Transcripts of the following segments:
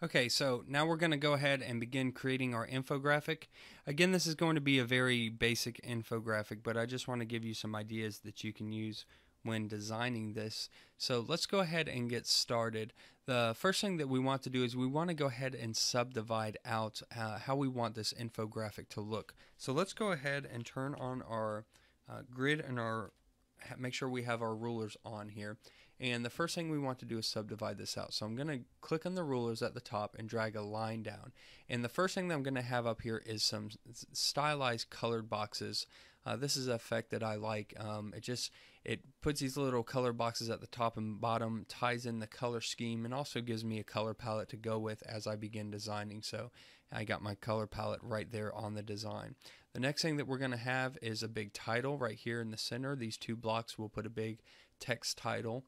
Okay, so now we're going to go ahead and begin creating our infographic. Again, this is going to be a very basic infographic, but I just want to give you some ideas that you can use when designing this. So let's go ahead and get started. The first thing that we want to do is we want to go ahead and subdivide out how we want this infographic to look. So let's go ahead and turn on our grid and make sure we have our rulers on here. And the first thing we want to do is subdivide this out. So I'm going to click on the rulers at the top and drag a line down. And the first thing that I'm going to have up here is some stylized colored boxes. This is an effect that I like. It puts these little color boxes at the top and bottom, ties in the color scheme, and also gives me a color palette to go with as I begin designing. So I got my color palette right there on the design. The next thing that we're going to have is a big title right here in the center. These two blocks will put a big text title.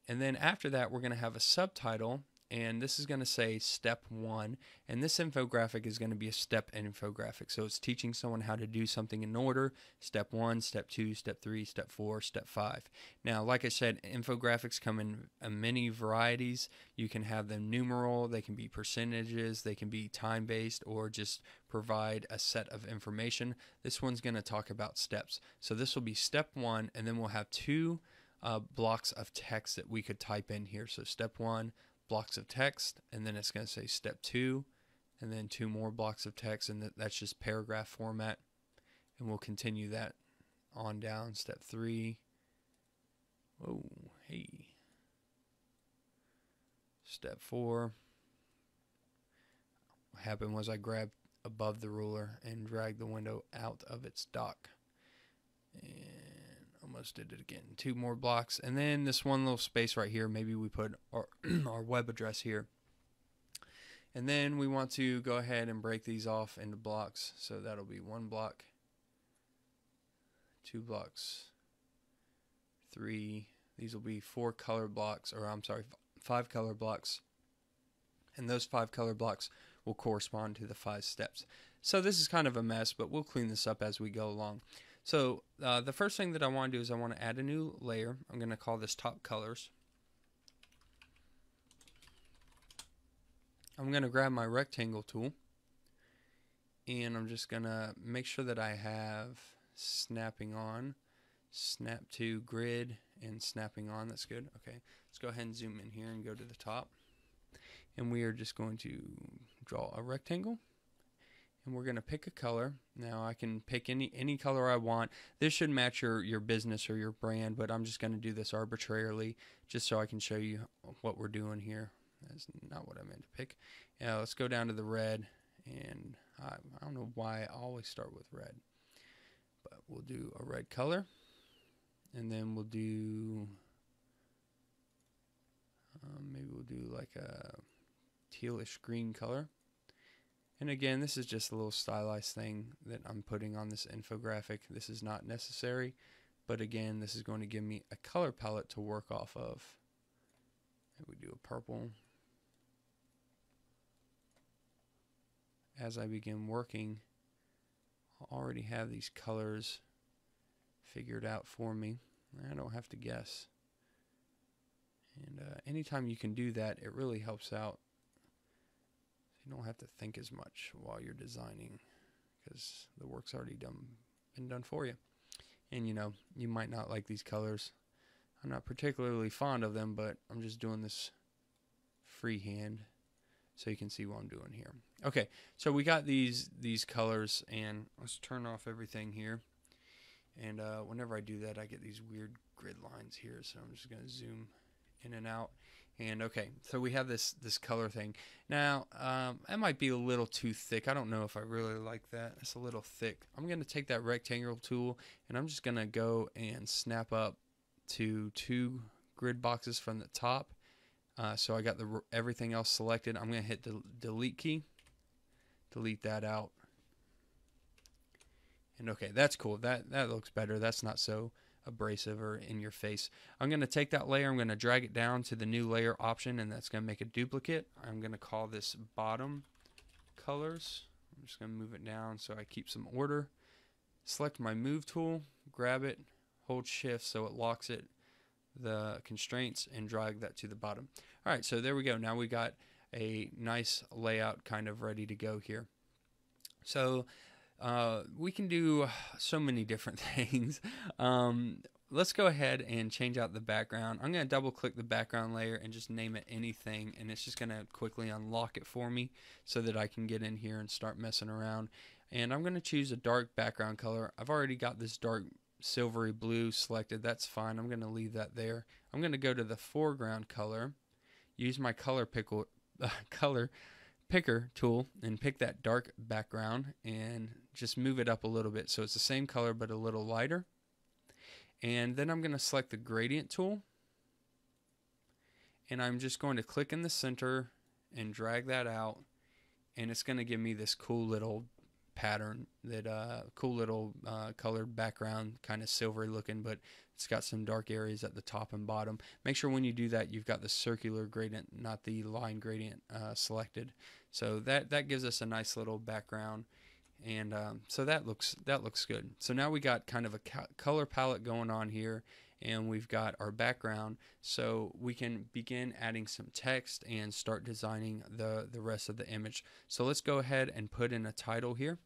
And then after that, we're going to have a subtitle, and this is going to say step 1, and this infographic is going to be a step infographic. So it's teaching someone how to do something in order: step 1, step 2, step 3, step 4, step 5. Now, like I said, infographics come in many varieties. You can have them numeral, they can be percentages, they can be time-based, or just provide a set of information. This one's going to talk about steps. So this will be step 1, and then we'll have two blocks of text that we could type in here. So step 1, blocks of text, and then it's going to say step 2, and then 2 more blocks of text, and that's just paragraph format. And we'll continue that on down. Step 3. Oh, hey. Step 4. What happened was I grabbed above the ruler and dragged the window out of its dock. And almost did it again. 2 more blocks, and then this one little space right here, maybe we put our, our web address here. And then we want to go ahead and break these off into blocks. So that'll be 1 block, 2 blocks, 3. These will be 4 color blocks, or I'm sorry, 5 color blocks. And those 5 color blocks will correspond to the 5 steps. So this is kind of a mess, but we'll clean this up as we go along. So the first thing that I want to do is I want to add a new layer. I'm going to call this top colors. I'm going to grab my rectangle tool, and I'm just going to make sure that I have snapping on, snap to grid, and snapping on. That's good. Okay, let's go ahead and zoom in here and go to the top. And we are just going to draw a rectangle. And we're going to pick a color. Now I can pick any color I want. This should match your business or your brand, but I'm just going to do this arbitrarily just so I can show you what we're doing here. That's not what I meant to pick. Let's go down to the red, and I don't know why I always start with red, but we'll do a red color, and then we'll do maybe we'll do like a tealish green color. And again, this is just a little stylized thing that I'm putting on this infographic. This is not necessary, but again, this is going to give me a color palette to work off of. Maybe we do a purple. As I begin working, I already have these colors figured out for me. I don't have to guess. And anytime you can do that, it really helps out. You don't have to think as much while you're designing because the work's already been done for you. And you know, you might not like these colors. I'm not particularly fond of them, but I'm just doing this freehand so you can see what I'm doing here. Okay, so we got these colors, and let's turn off everything here. And whenever I do that, I get these weird grid lines here, so I'm just going to zoom in and out. And okay, so we have this color thing. Now, that might be a little too thick. I don't know if I really like that. It's a little thick. I'm going to take that rectangle tool, and I'm just going to go and snap up to 2 grid boxes from the top. So I got everything else selected. I'm going to hit the delete key, delete that out. And okay, that's cool. That looks better. That's not so abrasive or in your face. I'm going to take that layer, I'm going to drag it down to the new layer option, and that's going to make a duplicate. I'm going to call this bottom colors. I'm just going to move it down so I keep some order. Select my move tool, grab it, hold shift so it locks it, the constraints, and drag that to the bottom. Alright, so there we go. Now we got a nice layout kind of ready to go here. So we can do so many different things. Let's go ahead and change out the background. I'm going to double click the background layer and just name it anything, and it's just going to quickly unlock it for me so that I can get in here and start messing around. And I'm going to choose a dark background color. I've already got this dark silvery blue selected. That's fine. I'm going to leave that there. I'm going to go to the foreground color, use my color picker tool and pick that dark background and just move it up a little bit so it's the same color but a little lighter. And then I'm going to select the gradient tool, and I'm just going to click in the center and drag that out, and it's going to give me this cool little pattern, that cool little colored background, kind of silvery looking, but it's got some dark areas at the top and bottom. Make sure when you do that you've got the circular gradient, not the line gradient, selected. So that gives us a nice little background, and so that looks good. So now we got kind of a color palette going on here, and we've got our background, so we can begin adding some text and start designing the rest of the image. So let's go ahead and put in a title here.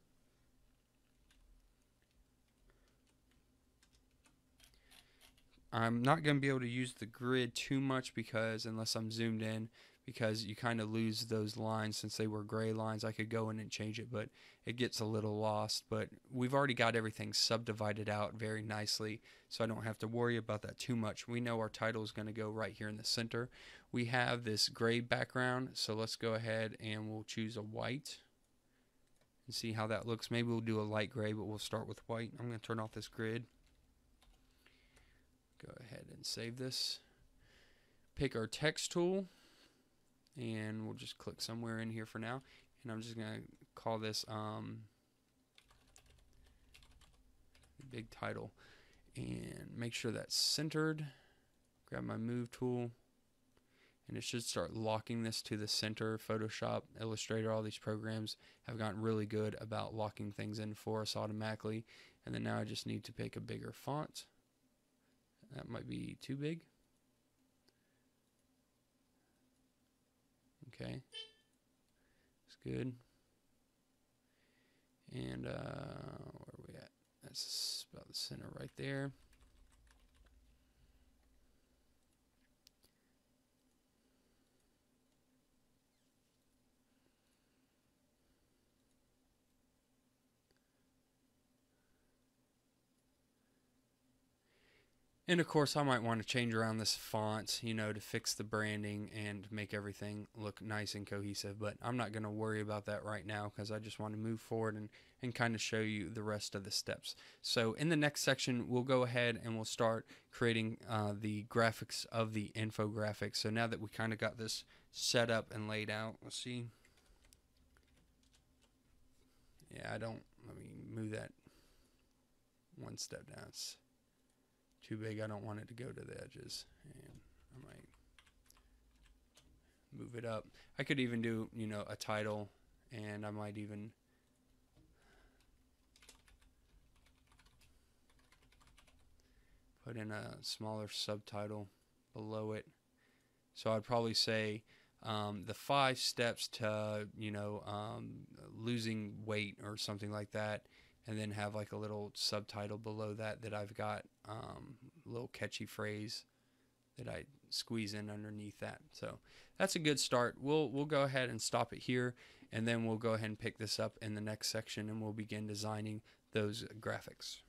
I'm not going to be able to use the grid too much because unless I'm zoomed in, because you kind of lose those lines since they were gray lines. I could go in and change it, but it gets a little lost. But we've already got everything subdivided out very nicely, so I don't have to worry about that too much. We know our title is going to go right here in the center. We have this gray background, so let's go ahead and we'll choose a white and see how that looks. Maybe we'll do a light gray, but we'll start with white. I'm going to turn off this grid. Go ahead and save this. Pick our text tool, and we'll just click somewhere in here for now. And I'm just going to call this big title, and make sure that's centered. Grab my move tool, and it should start locking this to the center. Photoshop, Illustrator, all these programs have gotten really good about locking things in for us automatically. And then now I just need to pick a bigger font. That might be too big. Okay, that's good. And where are we at? That's about the center right there. And of course I might want to change around this font, you know, to fix the branding and make everything look nice and cohesive, but I'm not going to worry about that right now because I just want to move forward and kind of show you the rest of the steps. So in the next section we'll go ahead and we'll start creating the graphics of the infographic. So now that we kind of got this set up and laid out, let's see. Yeah, let me move that one step down. It's too big. I don't want it to go to the edges, and I might move it up. I could even do, you know, a title, and I might even put in a smaller subtitle below it. So I'd probably say the 5 steps to, you know, losing weight or something like that, and then have like a little subtitle below that I've got a little catchy phrase that I squeeze in underneath that. So that's a good start. We'll go ahead and stop it here, and then we'll go ahead and pick this up in the next section, and we'll begin designing those graphics.